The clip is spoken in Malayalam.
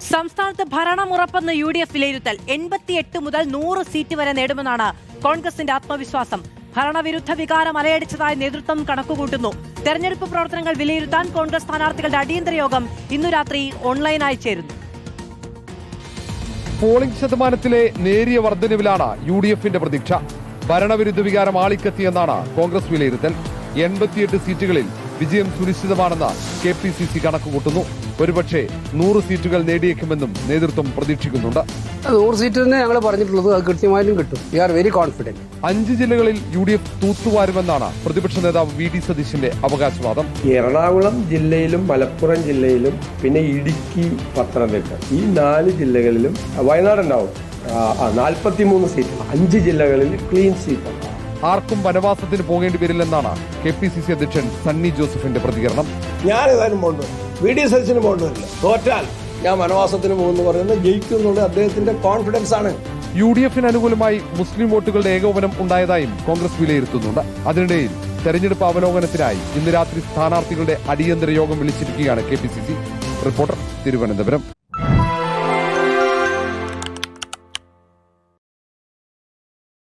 സംസ്ഥാനത്ത് ഭരണമുറപ്പെന്ന് UDF വിലയിരുത്തൽ 88 മുതൽ 100 സീറ്റ് വരെ നേടുമെന്നാണ് കോൺഗ്രസിന്റെ ആത്മവിശ്വാസം. ഭരണവിരുദ്ധ വികാരം അലയടിച്ചതായി നേതൃത്വം കണക്കുകൂട്ടുന്നു. തെരഞ്ഞെടുപ്പ് പ്രവർത്തനങ്ങൾ വിലയിരുത്താൻ കോൺഗ്രസ് സ്ഥാനാർത്ഥികളുടെ അടിയന്തര യോഗം ഇന്നു രാത്രി ഓൺലൈനായി ചേരുന്നു. പോളിംഗ് ശതമാനത്തിലെ നേരിയ വർധനവിലാണ് UDFന്റെ പ്രതീക്ഷ. ഭരണവിരുദ്ധ വികാരം ആളിക്കത്തിയെന്നാണ് കോൺഗ്രസ് വിലയിരുത്തൽ. 88 സീറ്റുകളിൽ വിജയം സുനിശ്ചിതമാണെന്ന് KPCC കണക്കുകൂട്ടുന്നു. ഒരുപക്ഷെ 100 സീറ്റുകൾ നേടിയേക്കുമെന്നും നേതൃത്വം പ്രതീക്ഷിക്കുന്നുണ്ട്. 100 സീറ്റ് തന്നെ ഞങ്ങൾ പറഞ്ഞിട്ടുള്ളത്, അത് കൃത്യമായിട്ടും കിട്ടും. V are very confident. 5 ജില്ലകളിൽ UDF തൂത്തുവാരുമെന്നാണ് പ്രതിപക്ഷ നേതാവ് VD സതീശന്റെ അവകാശവാദം. എറണാകുളം ജില്ലയിലും മലപ്പുറം ജില്ലയിലും പിന്നെ ഇടുക്കി, പത്തനംതിട്ട ഈ 4 ജില്ലകളിലും വയനാട് ഉണ്ടാവും 43 സീറ്റ്. 5 ജില്ലകളിൽ ക്ലീൻ സീറ്റ്. ആർക്കും വനവാസത്തിന് പോകേണ്ടി വരില്ലെന്നാണ് KPCC അധ്യക്ഷൻ സണ്ണി ജോസഫിന്റെ പ്രതികരണം. ഞാൻ ഏതായാലും പോകേണ്ടി വരില്ല, VD സതീശന് പോകേണ്ടി വരില്ല. തോറ്റാൽ ഞാൻ വനവാസത്തിന് പോകുന്നു പറയുന്നത് ജയിക്കും എന്നുള്ള അദ്ദേഹത്തിന്റെ കോൺഫിഡൻസ് ആണ്. UDFന് അനുകൂലമായി മുസ്ലിം വോട്ടുകളുടെ ഏകോപനം ഉണ്ടായതായും കോൺഗ്രസ് വിലയിരുത്തുന്നുണ്ട്. അതിനിടയിൽ തെരഞ്ഞെടുപ്പ് അവലോകനത്തിനായി ഇന്ന് രാത്രി സ്ഥാനാർത്ഥികളുടെ അടിയന്തര യോഗം വിളിച്ചിരിക്കുകയാണ് KPCC. റിപ്പോർട്ടർ, തിരുവനന്തപുരം.